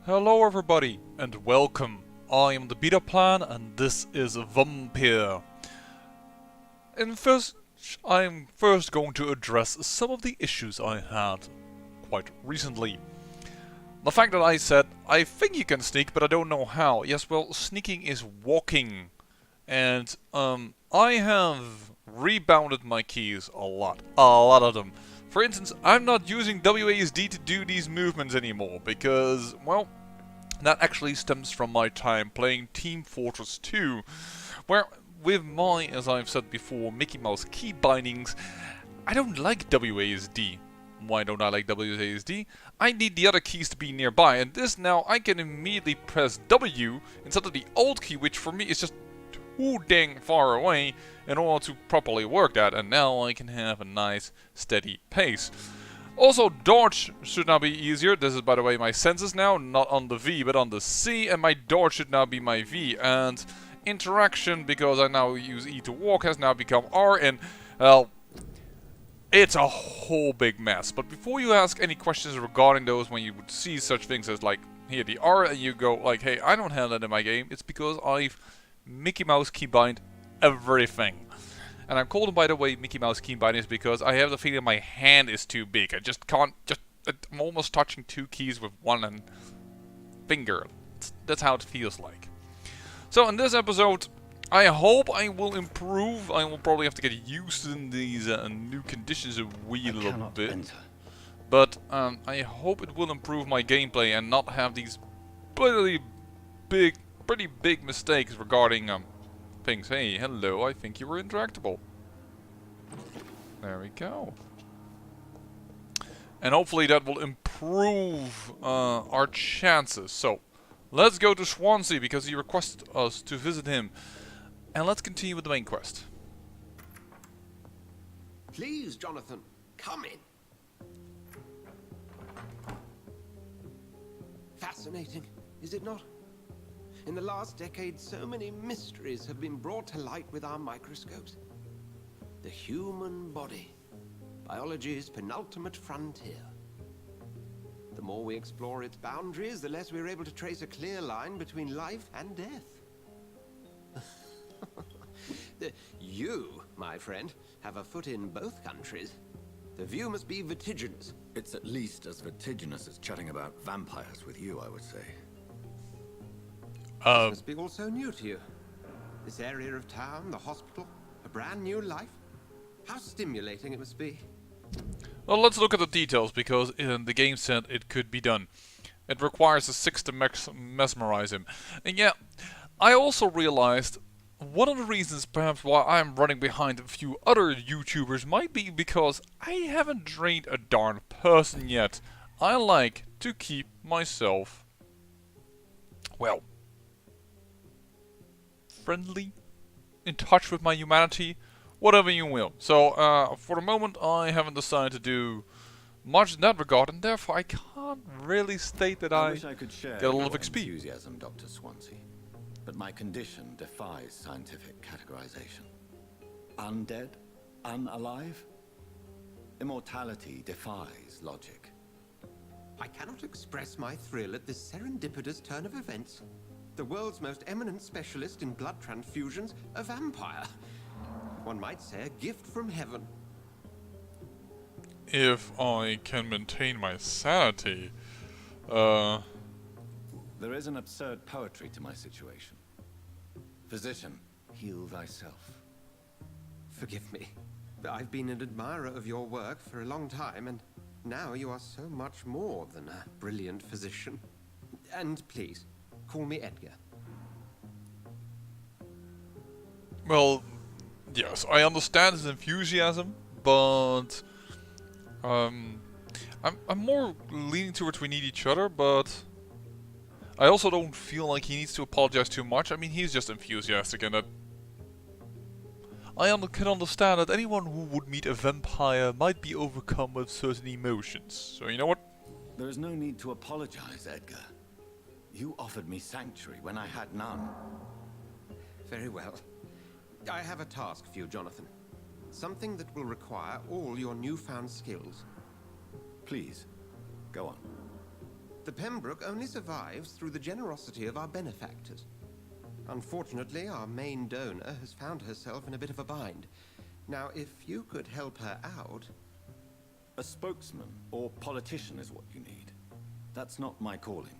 Hello everybody and welcome. I am the Beta Plan and this is Vampyr. I'm first going to address some of the issues I had quite recently. The fact that I said, I think you can sneak but I don't know how. Yes, well, sneaking is walking. And I have rebounded my keys a lot of them. For instance, I'm not using WASD to do these movements anymore because, well, that actually stems from my time playing Team Fortress 2, where with my, as I've said before, Mickey Mouse key bindings, I don't like WASD. Why don't I like WASD? I need the other keys to be nearby, and this now I can immediately press W instead of the old key, which for me is just too dang far away in order to properly work that, and now I can have a nice steady pace. Also, dodge should now be easier. This is, by the way, my senses now, not on the V, but on the C, and my dodge should now be my V. And interaction, because I now use E to walk, has now become R, and, well, it's a whole big mess. But before you ask any questions regarding those, when you would see such things as, like, here, the R, and you go, like, hey, I don't have that in my game, it's because I've Mickey Mouse keybind everything. And I'm called, by the way, Mickey Mouse keybindings because I have the feeling my hand is too big. I just can't, I'm almost touching two keys with one finger. That's how it feels like. So in this episode, I hope I will improve. I will probably have to get used to these new conditions a wee little bit. Enter. But I hope it will improve my gameplay and not have these pretty big mistakes regarding things. Hey, hello, I think you were interactable. There we go. And hopefully that will improve our chances. So, let's go to Swansea because he requested us to visit him. And let's continue with the main quest. Please, Jonathan, come in. Fascinating, is it not? In the last decade, so many mysteries have been brought to light with our microscopes. The human body, biology's penultimate frontier. The more we explore its boundaries, the less we're able to trace a clear line between life and death. You, my friend, have a foot in both countries. The view must be vertiginous. It's at least as vertiginous as chatting about vampires with you, I would say. This must be all so new to you. This area of town, the hospital, a brand new life. How stimulating it must be. Well, let's look at the details, because in the game said it could be done. It requires a 6 to mesmerize him. And yeah, I also realized one of the reasons perhaps why I'm running behind a few other YouTubers might be because I haven't drained a darn person yet. I like to keep myself, well, friendly, in touch with my humanity, whatever you will. So, for the moment, I haven't decided to do much in that regard, and therefore I can't really state that I wish I could share get a lot of your XP. Enthusiasm, Dr. Swansea, but my condition defies scientific categorization. Undead? Unalive? Immortality defies logic. I cannot express my thrill at this serendipitous turn of events. The world's most eminent specialist in blood transfusions, a vampire. One might say a gift from heaven. If I can maintain my sanity, There is an absurd poetry to my situation. Physician, heal thyself. Forgive me. I've been an admirer of your work for a long time, and now you are so much more than a brilliant physician. And please, call me Edgar. well, yes, I understand his enthusiasm, but I'm more leaning towards we need each other, but I also don't feel like he needs to apologize too much. I mean, he's just enthusiastic, and that I can understand that anyone who would meet a vampire might be overcome with certain emotions. So you know what? There is no need to apologize, Edgar. You offered me sanctuary when I had none. Very well. I have a task for you, Jonathan. Something that will require all your newfound skills. Please, go on. The Pembroke only survives through the generosity of our benefactors. Unfortunately, our main donor has found herself in a bit of a bind. Now, if you could help her out... A spokesman or politician is what you need. That's not my calling.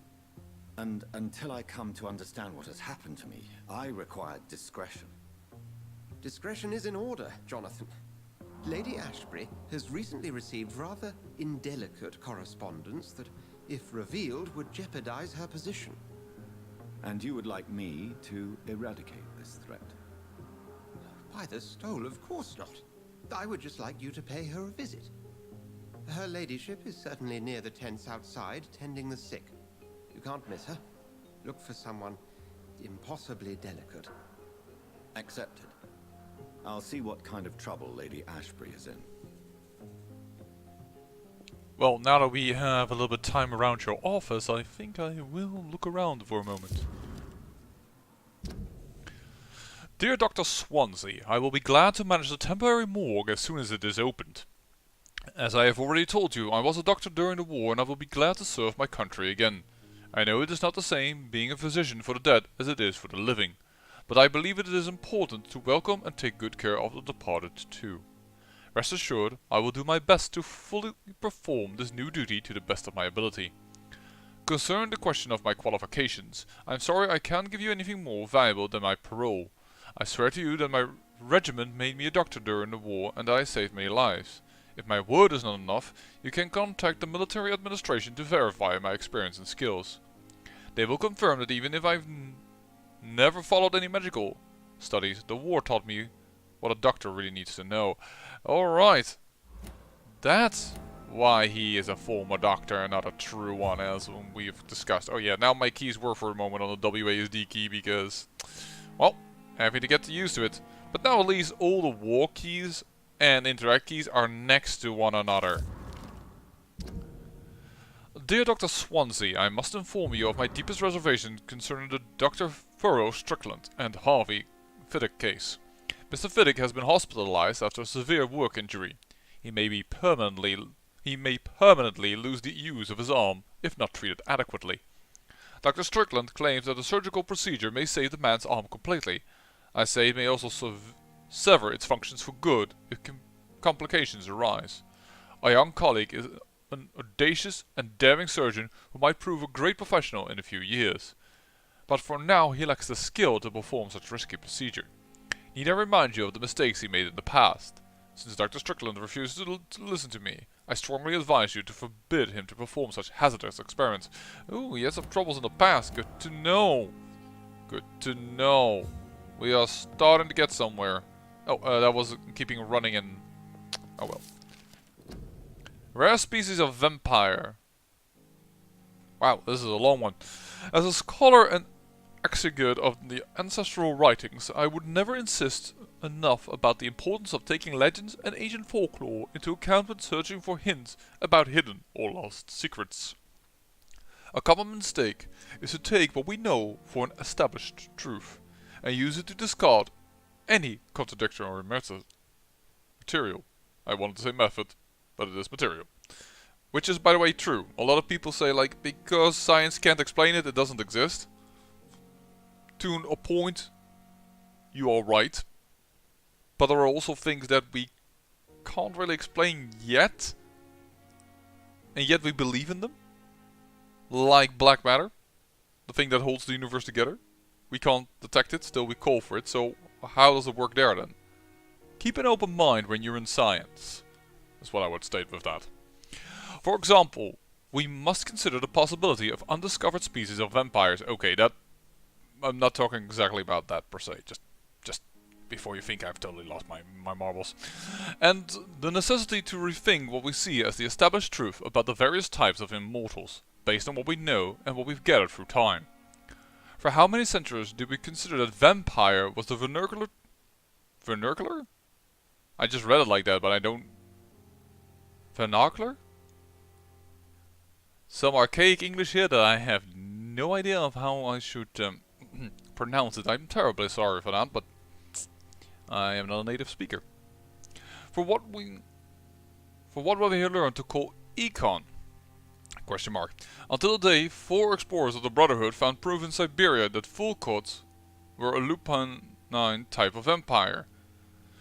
And until I come to understand what has happened to me, I require discretion. Discretion is in order, Jonathan. Lady Ashbury has recently received rather indelicate correspondence that, if revealed, would jeopardize her position. And you would like me to eradicate this threat? By the stole, of course not. I would just like you to pay her a visit. Her ladyship is certainly near the tents outside, tending the sick. You can't miss her. Look for someone impossibly delicate. Accepted. I'll see what kind of trouble Lady Ashbury is in. Well, now that we have a little bit of time around your office, I think I will look around for a moment. Dear Dr. Swansea, I will be glad to manage the temporary morgue as soon as it is opened. As I have already told you, I was a doctor during the war and I will be glad to serve my country again. I know it is not the same being a physician for the dead as it is for the living, but I believe it is important to welcome and take good care of the departed too. Rest assured, I will do my best to fully perform this new duty to the best of my ability. Concerning the question of my qualifications, I am sorry I can't give you anything more valuable than my parole. I swear to you that my regiment made me a doctor during the war and I saved many lives. If my word is not enough, you can contact the military administration to verify my experience and skills. They will confirm that even if I've never followed any medical studies, the war taught me what a doctor really needs to know. Alright. That's why he is a former doctor and not a true one, as we've discussed. Oh yeah, now my keys work for a moment on the WASD key because, well, having to get used to it. But now at least all the war keys and interact keys are next to one another. Dear Dr. Swansea, I must inform you of my deepest reservation concerning the Dr. Furrow Strickland and Harvey Fiddick case. Mr. Fiddick has been hospitalized after a severe work injury. He may permanently lose the use of his arm if not treated adequately. Dr. Strickland claims that a surgical procedure may save the man's arm completely. I say it may also sever its functions for good if complications arise. A young colleague is an audacious and daring surgeon who might prove a great professional in a few years. But for now he lacks the skill to perform such risky procedure. Need I remind you of the mistakes he made in the past? Since Dr. Strickland refuses to listen to me, I strongly advise you to forbid him to perform such hazardous experiments. Ooh, he had some troubles in the past. Good to know. Good to know. We are starting to get somewhere. Oh, that was keeping running and... oh well. Rare species of vampire. Wow, this is a long one. As a scholar and exegete of the ancestral writings, I would never insist enough about the importance of taking legends and ancient folklore into account when searching for hints about hidden or lost secrets. A common mistake is to take what we know for an established truth, and use it to discard any contradictory material. I wanted to say method, but it is material. Which is, by the way, true. A lot of people say, like, because science can't explain it, it doesn't exist. To a point, you are right. But there are also things that we can't really explain yet. And yet we believe in them. Like black matter. The thing that holds the universe together. We can't detect it, still we call for it. So how does it work there then? Keep an open mind when you're in science. That's what I would state with that. For example, we must consider the possibility of undiscovered species of vampires. Okay, that... I'm not talking exactly about that per se. Just before you think I've totally lost my marbles. And the necessity to rethink what we see as the established truth about the various types of immortals, based on what we know and what we've gathered through time. For how many centuries did we consider that vampire was the vernacular... Vernacular? I just read it like that, but I don't... Vernacular? Some archaic English here that I have no idea of how I should pronounce it. I'm terribly sorry for that, but I am not a native speaker. For what we have learned to call econ, Question mark. Until the day 4 explorers of the Brotherhood found proof in Siberia that Fulcots were a lupinine type of vampire.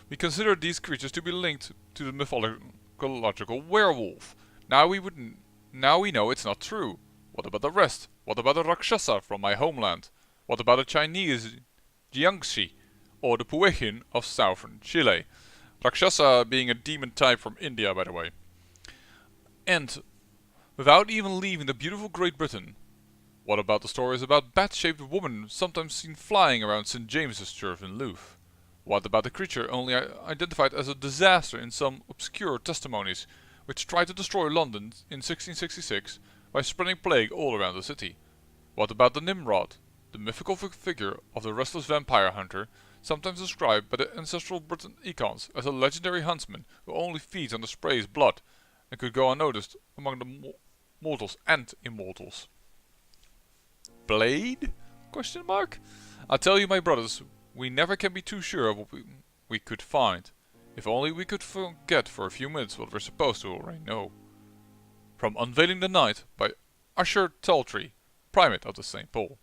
We considered these creatures to be linked to the mythological werewolf. Now we know it's not true. What about the rest? What about the Rakshasa from my homeland? What about the Chinese Jiangxi or the Puechin of southern Chile? Rakshasa being a demon type from India, by the way. And without even leaving the beautiful Great Britain, what about the stories about bat-shaped women sometimes seen flying around St. James's Church in Louvre? What about the creature only identified as a disaster in some obscure testimonies, which tried to destroy London in 1666 by spreading plague all around the city? What about the Nimrod, the mythical figure of the restless vampire hunter, sometimes described by the ancestral Briton icons as a legendary huntsman who only feeds on the spray's blood and could go unnoticed among the mortals and immortals? Blade? Question mark? I tell you, my brothers, we never can be too sure of what we could find. If only we could forget for a few minutes what we're supposed to already know. From Unveiling the Night by Usher Taltree, Primate of the St. Paul.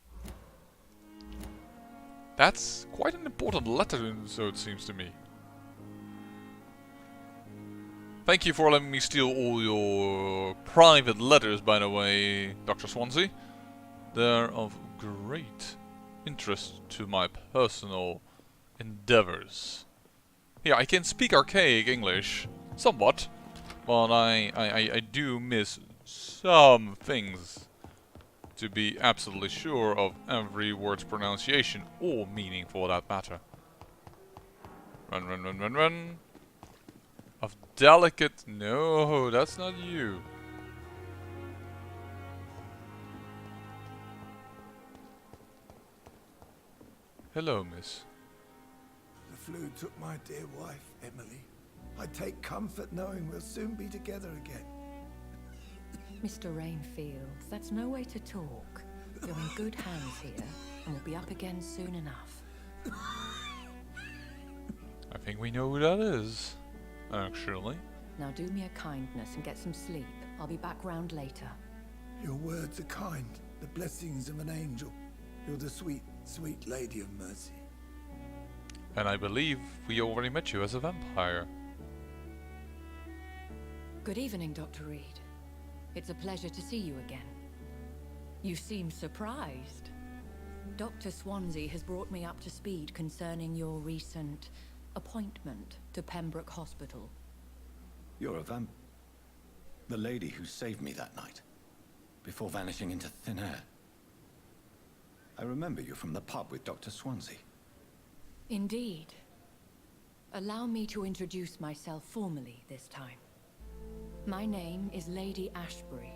That's quite an important letter, so it seems to me. Thank you for letting me steal all your private letters, by the way, Dr. Swansea. They're of great interest to my personal endeavors. Yeah, I can speak archaic English, somewhat, but I do miss some things to be absolutely sure of every word's pronunciation or meaning for that matter. Run, run, run, run, run. Of delicate... No, that's not you. Hello, miss. The flu took my dear wife, Emily. I take comfort knowing we'll soon be together again. Mr. Rainfield, that's no way to talk. You're in good hands here, and we'll be up again soon enough. I think we know who that is, actually. Now do me a kindness and get some sleep. I'll be back round later. Your words are kind, the blessings of an angel. You're the sweet, sweet lady of mercy. And I believe we already met you as a vampire. Good evening, Dr. Reed. It's a pleasure to see you again. You seem surprised. Dr. Swansea has brought me up to speed concerning your recent appointment to Pembroke Hospital. You're a the lady who saved me that night, before vanishing into thin air. I remember you from the pub with Dr. Swansea. Indeed. Allow me to introduce myself formally this time. My name is Lady Ashbury.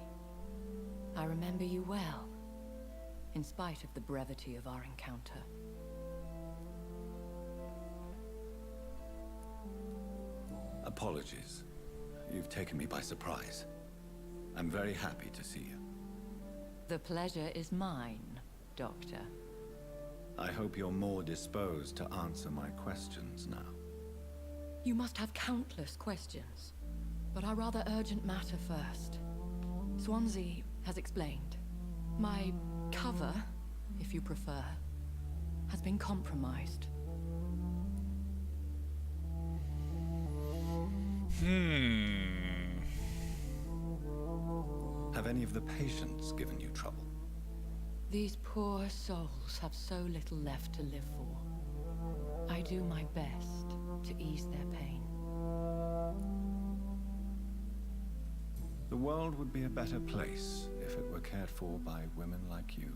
I remember you well, in spite of the brevity of our encounter. Apologies. You've taken me by surprise. I'm very happy to see you. The pleasure is mine, Doctor. I hope you're more disposed to answer my questions now. You must have countless questions, but our rather urgent matter first. Swansea has explained. My cover, if you prefer, has been compromised. Have any of the patients given you trouble? These poor souls have so little left to live for. I do my best to ease their pain. The world would be a better place if it were cared for by women like you.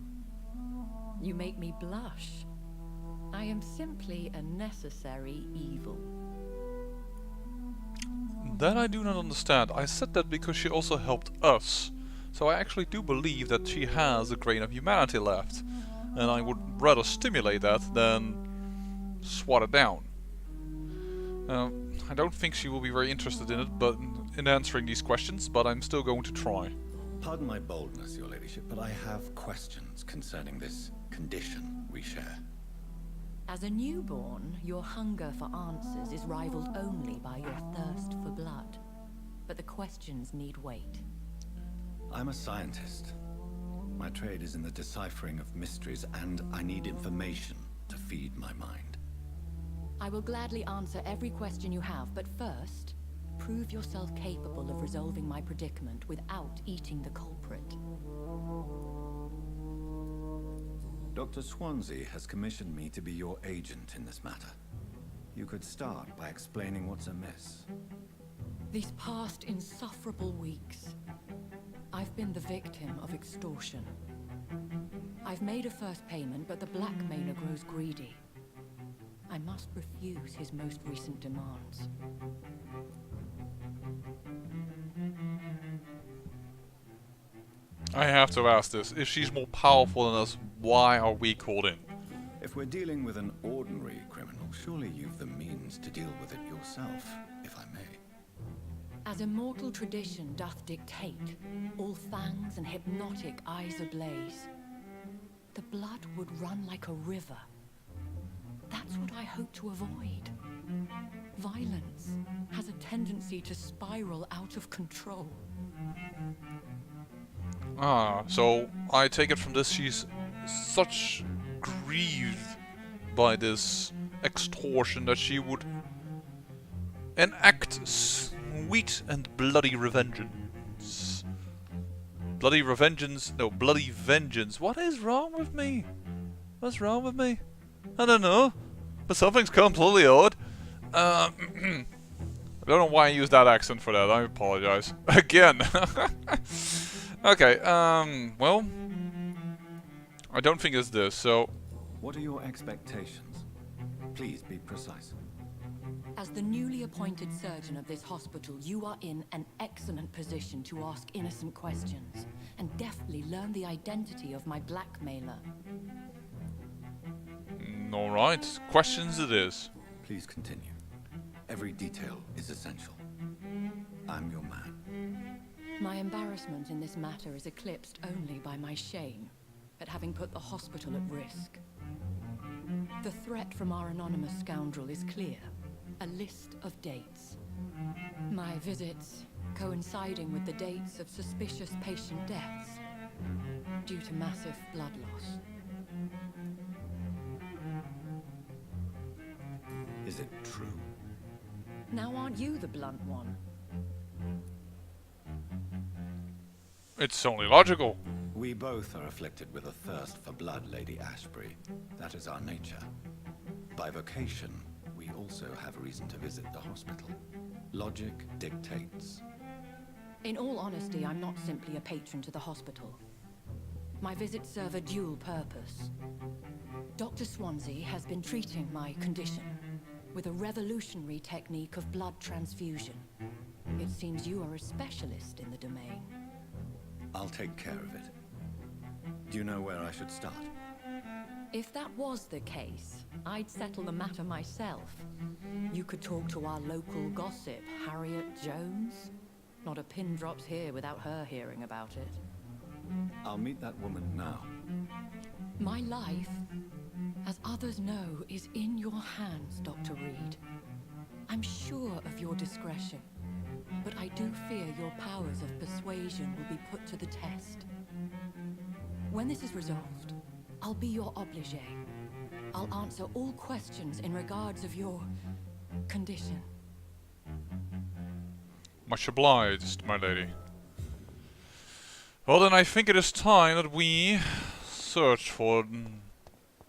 You make me blush. I am simply a necessary evil. That I do not understand. I said that because she also helped us. So I actually do believe that she has a grain of humanity left. And I would rather stimulate that than swat it down. I don't think she will be very interested in it, but in answering these questions, but I'm still going to try. Pardon my boldness, your ladyship, but I have questions concerning this condition we share. As a newborn, your hunger for answers is rivaled only by your thirst for blood. But the questions need wait. I'm a scientist. My trade is in the deciphering of mysteries, and I need information to feed my mind. I will gladly answer every question you have, but first, prove yourself capable of resolving my predicament without eating the culprit. Dr. Swansea has commissioned me to be your agent in this matter. You could start by explaining what's amiss. These past insufferable weeks, I've been the victim of extortion. I've made a first payment, but the blackmailer grows greedy. I must refuse his most recent demands. I have to ask this. If she's more powerful than us, why are we called in? If we're dealing with an ordinary criminal, surely you've the means to deal with it yourself, if I may. As immortal tradition doth dictate, all fangs and hypnotic eyes ablaze, the blood would run like a river. That's what I hope to avoid. Violence has a tendency to spiral out of control. Ah, so I take it from this she's such grieved by this extortion that she would enact sweet and bloody revengeance. Bloody revengeance? No, bloody vengeance. What is wrong with me? What's wrong with me? I don't know, but something's completely odd. I don't know why I used that accent for that. I apologize. Again. Okay, well, I don't think it's this, so... What are your expectations? Please be precise. As the newly appointed surgeon of this hospital, you are in an excellent position to ask innocent questions and deftly learn the identity of my blackmailer. Alright, questions it is. Please continue. Every detail is essential. I'm your man. My embarrassment in this matter is eclipsed only by my shame at having put the hospital at risk. The threat from our anonymous scoundrel is clear. A list of dates. My visits coinciding with the dates of suspicious patient deaths due to massive blood loss. Is it true? Now aren't you the blunt one? It's only logical. We both are afflicted with a thirst for blood, Lady Ashbury. That is our nature. By vocation, we also have reason to visit the hospital. Logic dictates. In all honesty, I'm not simply a patron to the hospital. My visits serve a dual purpose. Dr. Swansea has been treating my condition with a revolutionary technique of blood transfusion. It seems you are a specialist in the domain. I'll take care of it. Do you know where I should start? If that was the case, I'd settle the matter myself. You could talk to our local gossip, Harriet Jones. Not a pin drops here without her hearing about it. I'll meet that woman now. My life, as others know, is in your hands, Dr. Reed. I'm sure of your discretion, but I do fear your powers of persuasion will be put to the test. When this is resolved, I'll be your obligé. I'll answer all questions in regards of your condition. Much obliged, my lady. Well then, I think it is time that we search for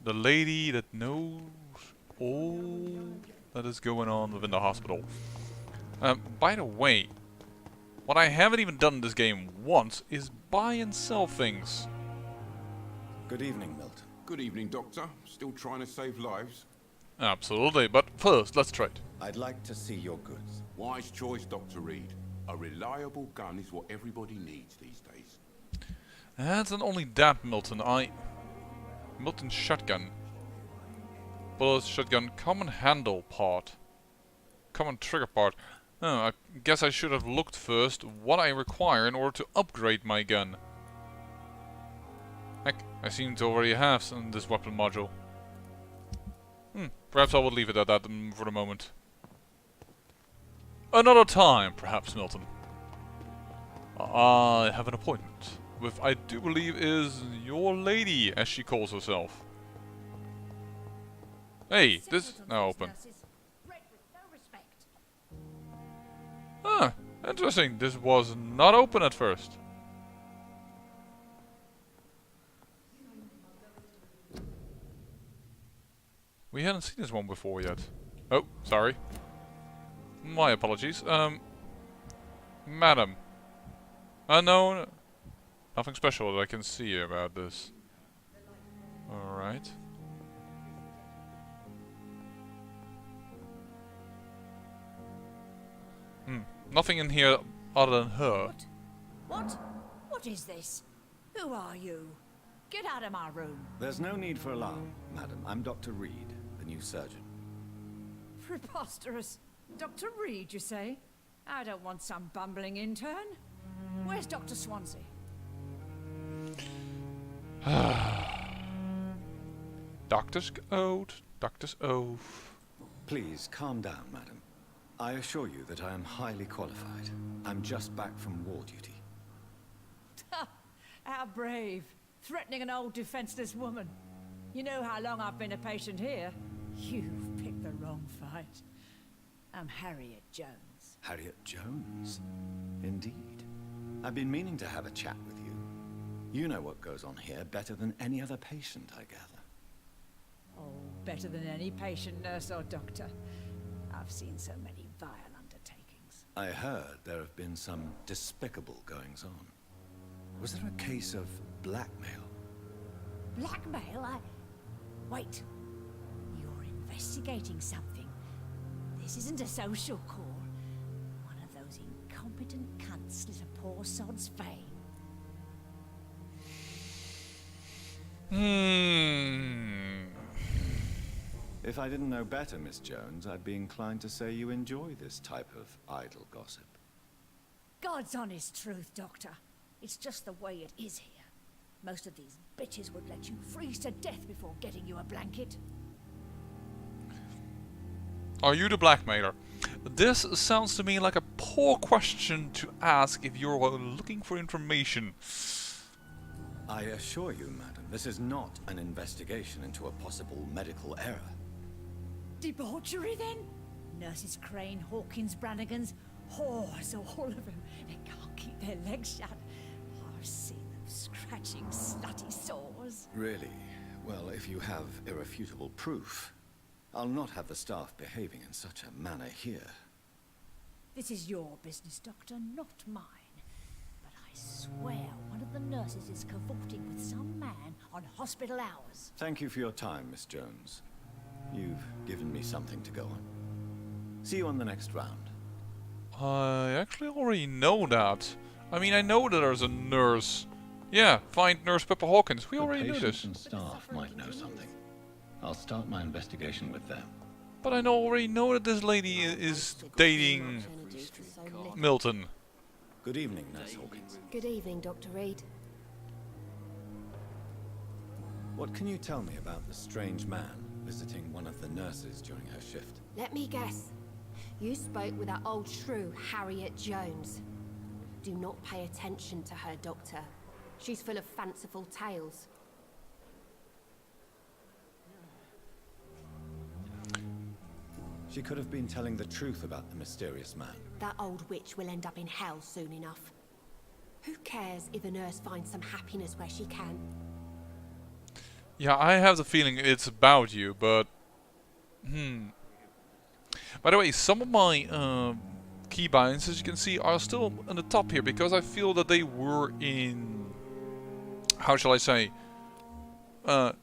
the lady that knows all that is going on within the hospital. By the way, what I haven't even done in this game once is buy and sell things. Good evening, Milton. Good evening, Doctor. Still trying to save lives? Absolutely, but first, let's trade. I'd like to see your goods. Wise choice, Dr. Reed. A reliable gun is what everybody needs these days. And not only that, Milton, Milton shotgun. Bullet shotgun, common handle part. Common trigger part. Oh, I guess I should have looked first what I require in order to upgrade my gun. Heck, I seem to already have this weapon module. Perhaps I will leave it at that for the moment. Another time, perhaps, Milton. I have an appointment with, I do believe, is your lady, as she calls herself. Hey, this is now open. Ah, interesting. This was not open at first. We hadn't seen this one before yet. Oh, sorry. My apologies. Madam. No, nothing special that I can see about this. Alright. Nothing in here other than her. What? What is this? Who are you? Get out of my room. There's no need for alarm, madam. I'm Dr. Reed, the new surgeon. Preposterous. Dr. Reed, you say? I don't want some bumbling intern. Where's Dr. Swansea? Doctor's oath, doctor's oath. Please, calm down, madam. I assure you that I am highly qualified. I'm just back from war duty. How brave. Threatening an old defenseless woman. You know how long I've been a patient here? You've picked the wrong fight. I'm Harriet Jones. Harriet Jones? Indeed. I've been meaning to have a chat with you. You know what goes on here better than any other patient, I gather. Oh, better than any patient, nurse or doctor. I've seen so many vile undertakings. I heard there have been some despicable goings-on. Was there a case of blackmail? Blackmail? Wait. You're investigating something. This isn't a social call. One of those incompetent cunts slit a poor sod's fame. If I didn't know better, Miss Jones, I'd be inclined to say you enjoy this type of idle gossip. God's honest truth, Doctor. It's just the way it is here. Most of these bitches would let you freeze to death before getting you a blanket. Are you the blackmailer? This sounds to me like a poor question to ask if you're looking for information. I assure you, madam, this is not an investigation into a possible medical error. Debauchery, then? Nurses Crane, Hawkins, Brannigans, whores, all of them. They can't keep their legs shut. I've seen them scratching slutty sores. Really? Well, if you have irrefutable proof, I'll not have the staff behaving in such a manner here. This is your business, Doctor, not mine. But I swear one of the nurses is cavorting with some man on hospital hours. Thank you for your time, Miss Jones. You've given me something to go on. See you on the next round. I actually already know that. I mean, I know that there's a nurse. Yeah, find Nurse Pepper Hawkins. We already knew this. And staff might know something. I'll start my investigation with them. But I already know that this lady is dating Milton. Good evening, Nurse Hawkins. Good evening, Dr. Reed. What can you tell me about the strange man visiting one of the nurses during her shift? Let me guess. You spoke with that old shrew, Harriet Jones. Do not pay attention to her, Doctor. She's full of fanciful tales. She could have been telling the truth about the mysterious man. That old witch will end up in hell soon enough. Who cares if a nurse finds some happiness where she can? Yeah, I have the feeling it's about you, but... By the way, some of my keybinds, as you can see, are still on the top here, because I feel that they were in... How shall I say?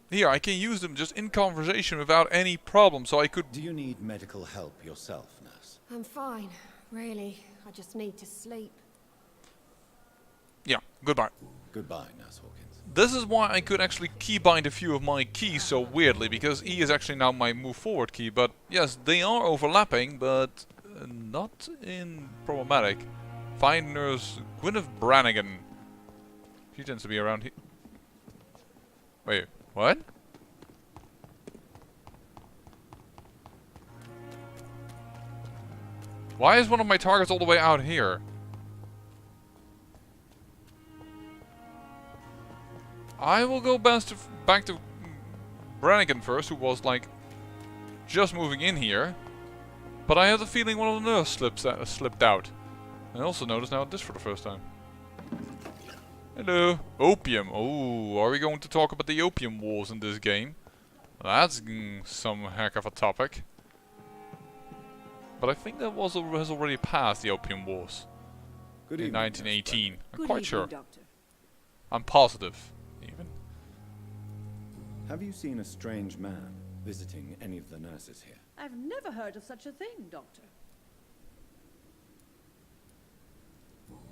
Here, I can use them just in conversation without any problem, so I could... Do you need medical help yourself, nurse? I'm fine, really. I just need to sleep. Yeah, goodbye. Goodbye, Nurse Hawkins. This is why I could actually keybind a few of my keys so weirdly, because E is actually now my move forward key, but yes, they are overlapping, but not in problematic. Find Nurse Gwyneth Brannigan. She tends to be around here. Wait, what? Why is one of my targets all the way out here? I will go back to Brannigan first, who was like just moving in here. But I have the feeling one of the nurses slipped out. I also noticed now this for the first time. Hello. Opium. Oh, are we going to talk about the opium wars in this game? That's some heck of a topic. But I think that has already passed, the opium wars. Good In evening, 1918. I'm Good quite evening, sure. Doctor. I'm positive, even. Have you seen a strange man visiting any of the nurses here? I've never heard of such a thing, Doctor.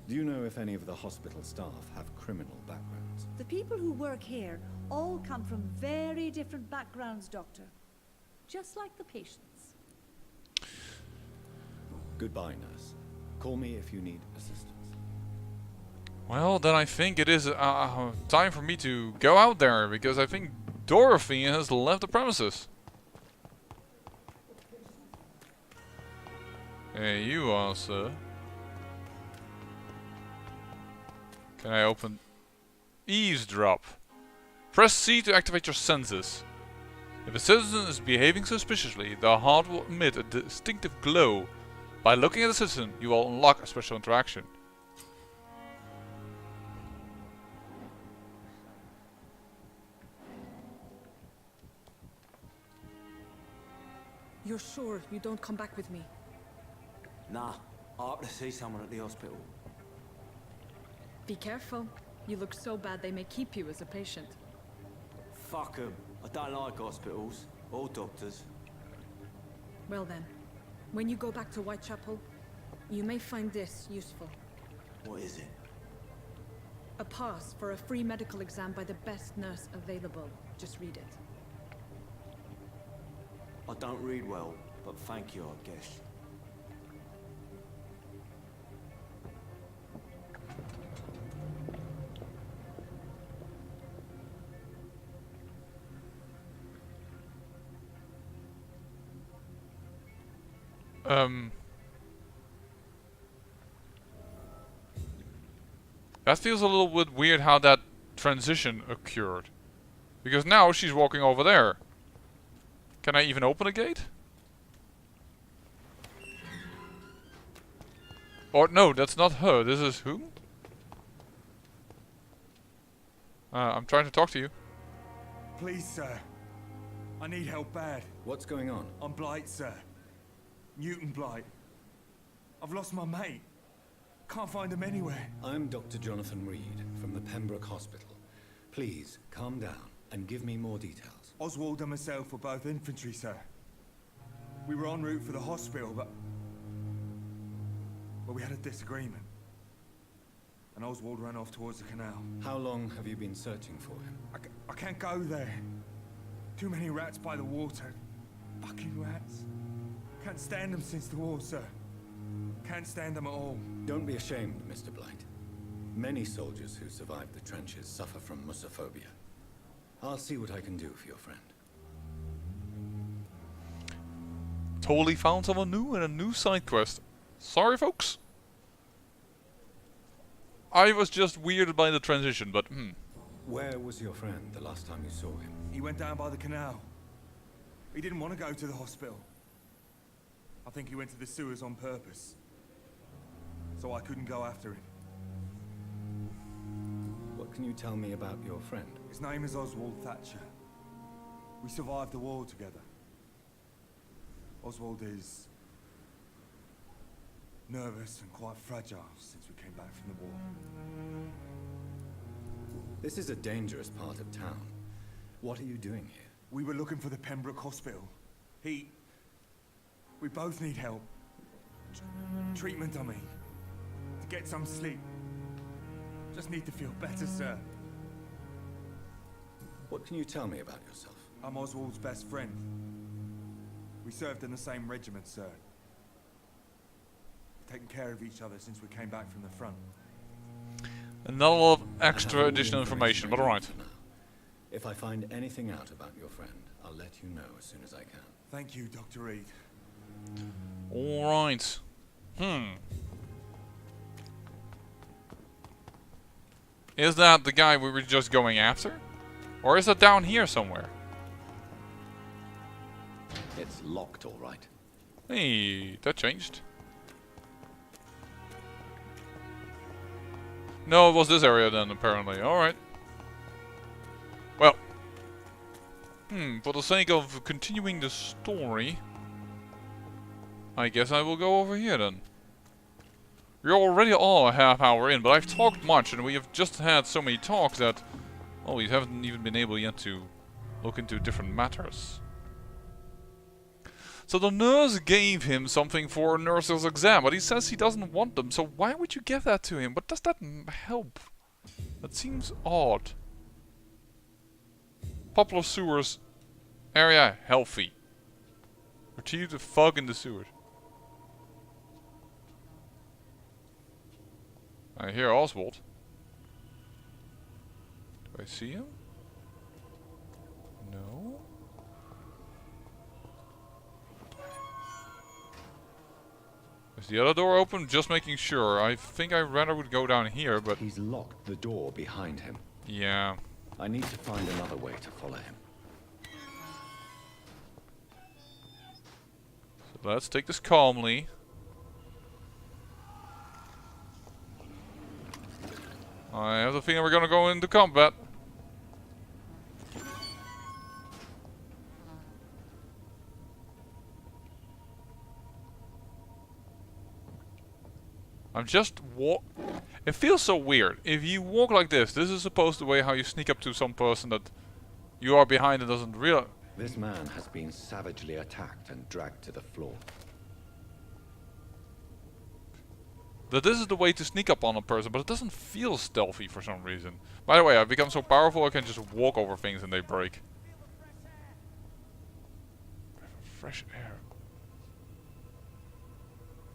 Do you know if any of the hospital staff have criminal backgrounds? The people who work here all come from very different backgrounds, Doctor. Just like the patients. Goodbye, nurse. Call me if you need assistance. Well, then I think it is time for me to go out there, because I think Dorothy has left the premises. Hey, you are, sir. Can I open... Eavesdrop. Press C to activate your senses. If a citizen is behaving suspiciously, the heart will emit a distinctive glow. By looking at the citizen, you will unlock a special interaction. You're sure you don't come back with me? Nah, I have to see someone at the hospital. Be careful. You look so bad they may keep you as a patient. Fuck 'em. I don't like hospitals or doctors. Well then, when you go back to Whitechapel, you may find this useful. What is it? A pass for a free medical exam by the best nurse available. Just read it. I don't read well, but thank you, I guess. That feels a little bit weird how that transition occurred. Because now she's walking over there. Can I even open a gate? Or no, that's not her. This is who? I'm trying to talk to you. Please, sir. I need help bad. What's going on? I'm Blight, sir. Newton Blight. I've lost my mate. Can't find him anywhere. I'm Dr. Jonathan Reed from the Pembroke Hospital. Please, calm down and give me more details. Oswald and myself were both infantry, sir. We were en route for the hospital, but we had a disagreement. And Oswald ran off towards the canal. How long have you been searching for him? I can't go there. Too many rats by the water. Fucking rats. Can't stand them since the war, sir. Can't stand them at all. Don't be ashamed, Mr. Blight. Many soldiers who survived the trenches suffer from musophobia. I'll see what I can do for your friend. Totally found someone new and a new side quest. Sorry, folks. I was just weirded by the transition, but Where was your friend the last time you saw him? He went down by the canal. He didn't want to go to the hospital. I think he went to the sewers on purpose. So I couldn't go after him. What can you tell me about your friend? His name is Oswald Thatcher. We survived the war together. Oswald is nervous and quite fragile since we came back from the war. This is a dangerous part of town. What are you doing here? We were looking for the Pembroke Hospital. We both need help. Treatment, I mean. To get some sleep. Just need to feel better, sir. What can you tell me about yourself? I'm Oswald's best friend. We served in the same regiment, sir. Taken care of each other since we came back from the front. not a lot of extra additional information, but alright. If I find anything out about your friend, I'll let you know as soon as I can. Thank you, Dr. Reed. Alright. Is that the guy we were just going after? Or is it down here somewhere? It's locked, all right. Hey, that changed. No, it was this area then, apparently. Alright. Well. For the sake of continuing the story, I guess I will go over here then. We're already all a half hour in, but I've talked much and we have just had so many talks that, well, we haven't even been able yet to look into different matters. So the nurse gave him something for a nurse's exam, but he says he doesn't want them, so why would you give that to him? But does that help? That seems odd. Popular sewers area healthy. Retrieve the fog in the sewers. I hear Oswald. Do I see him? No. Is the other door open? Just making sure. I think I rather would go down here, but... He's locked the door behind him. Yeah. I need to find another way to follow him. So let's take this calmly. I have the feeling we're gonna go into combat. I'm just It feels so weird. If you walk like this is supposed to be how you sneak up to some person that you are behind and doesn't realize. This man has been savagely attacked and dragged to the floor. That this is the way to sneak up on a person, but it doesn't feel stealthy for some reason. By the way, I've become so powerful I can just walk over things and they break. Fresh air.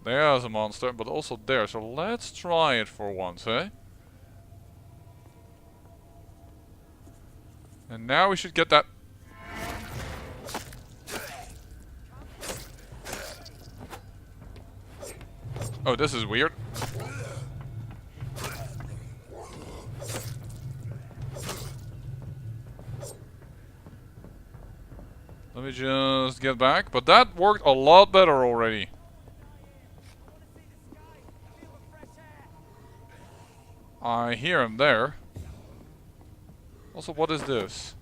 There's a monster, but also there, so let's try it for once, eh? And now we should get that. Oh, this is weird. Let me just get back, but that worked a lot better already. I hear him there. Also, what is this?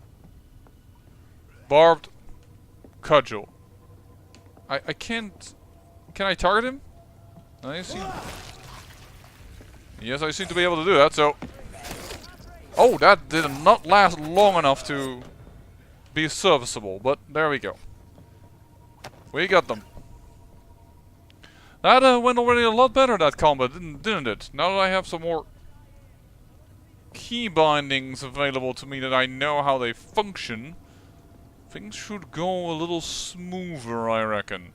Barbed cudgel. I can't... Can I target him? I seem... Yes, I seem to be able to do that, so... Oh, that did not last long enough to be serviceable, but there we go. We got them. That went already a lot better, that combat, didn't it? Now that I have some more key bindings available to me that I know how they function, things should go a little smoother, I reckon.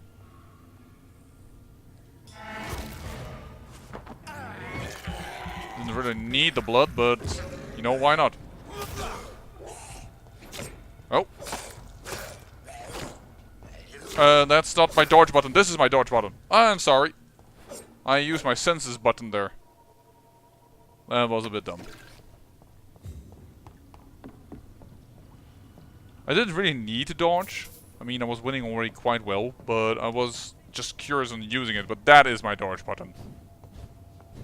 Didn't really need the blood, but you know, why not? Oh. That's not my dodge button. This is my dodge button. I'm sorry. I used my senses button there. That was a bit dumb. I didn't really need to dodge. I mean, I was winning already quite well, but I was just curious on using it. But that is my dodge button.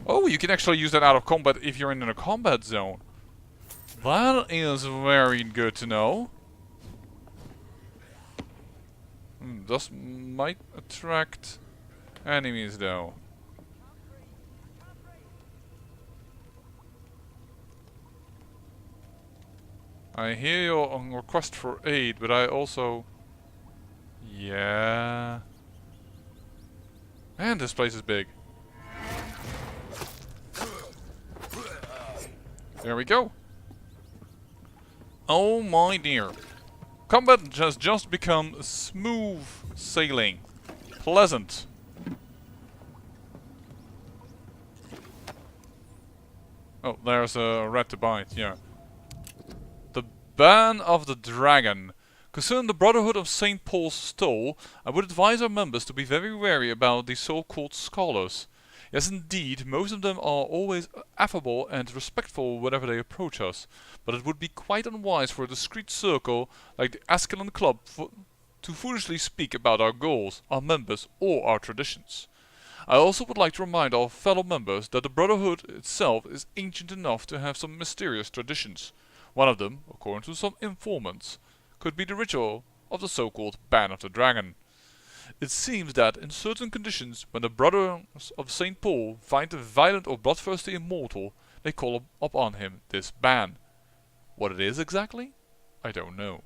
Oh, you can actually use that out of combat if you're in a combat zone. That is very good to know. This might attract enemies though. I hear your request for aid, but I also... Yeah... Man, this place is big. There we go. Oh my dear. Combat has just become smooth sailing. Pleasant. Oh, there's a rat to bite, yeah. The Ban of the Dragon. Concerning the Brotherhood of St. Paul's Stole, I would advise our members to be very wary about the so-called scholars. Yes, indeed, most of them are always affable and respectful whenever they approach us, but it would be quite unwise for a discreet circle like the Ascalon Club to foolishly speak about our goals, our members, or our traditions. I also would like to remind our fellow members that the Brotherhood itself is ancient enough to have some mysterious traditions. One of them, according to some informants, could be the ritual of the so-called Ban of the Dragon. It seems that in certain conditions, when the Brothers of St. Paul find a violent or bloodthirsty immortal, they call upon him this ban. What it is exactly? I don't know.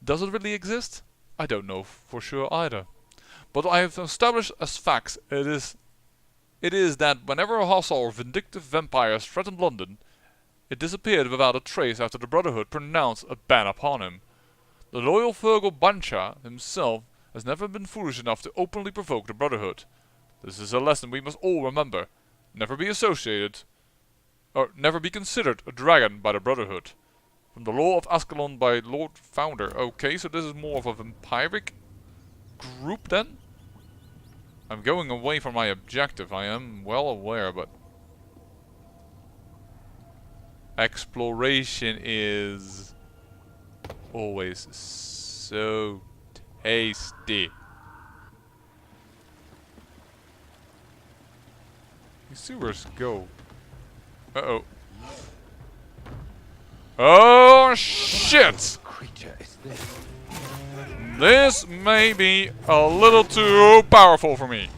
Does it really exist? I don't know for sure either. But I have established as facts it is that whenever a hostile or vindictive vampire threatened London, it disappeared without a trace after the Brotherhood pronounced a ban upon him. The loyal Virgo Bancha himself has never been foolish enough to openly provoke the Brotherhood. This is a lesson we must all remember. Never be associated, or never be considered a dragon by the Brotherhood. From the Law of Ascalon by Lord Founder. Okay, so this is more of a vampiric group then? I'm going away from my objective, I am well aware, but... exploration is... always so tasty. These sewers go. Uh-oh. Oh shit! This may be a little too powerful for me.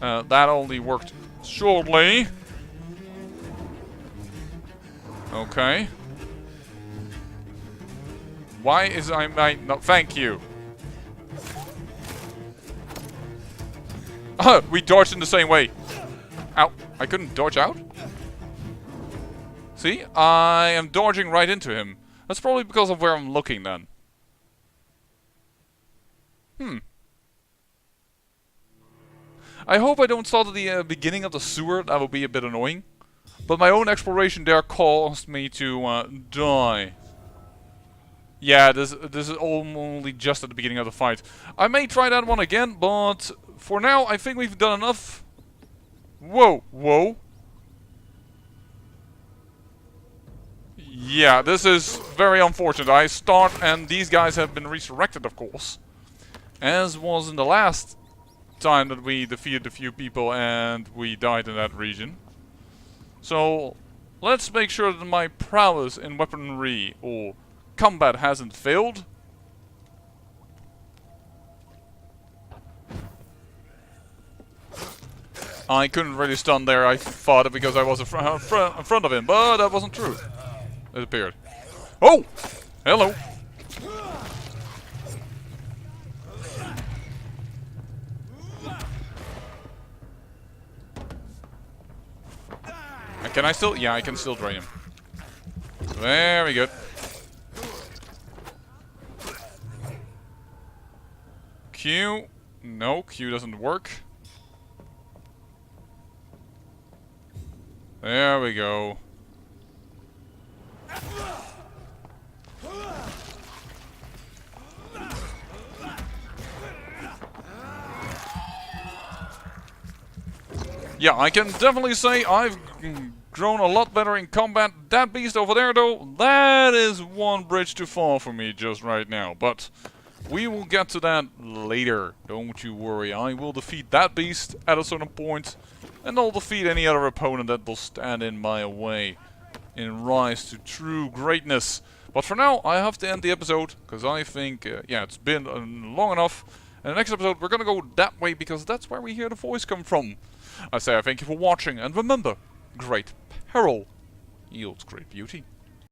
That only worked shortly. Okay. Why is I no, thank you. We dodged in the same way. Ow, I couldn't dodge out? See, I am dodging right into him. That's probably because of where I'm looking then. I hope I don't start at the beginning of the sewer, that would be a bit annoying. But my own exploration there caused me to die. Yeah, this is only just at the beginning of the fight. I may try that one again, but for now I think we've done enough. Whoa, whoa. Yeah, this is very unfortunate. I start and these guys have been resurrected, of course. As was in the last time that we defeated a few people and we died in that region. So, let's make sure that my prowess in weaponry or combat hasn't failed. I couldn't really stun there, I thought it because I was in front of him, but that wasn't true. It appeared. Oh! Hello! Can I still? Yeah, I can still drain him. Very good. Q. No, Q doesn't work. There we go. Yeah, I can definitely say I've grown a lot better in combat. That beast over there, though, that is one bridge too far for me just right now. But we will get to that later. Don't you worry. I will defeat that beast at a certain point, and I'll defeat any other opponent that will stand in my way in rise to true greatness. But for now, I have to end the episode, because I think, yeah, it's been long enough. And the next episode, we're gonna go that way, because that's where we hear the voice come from. I say I thank you for watching, and remember, great peril yields great beauty.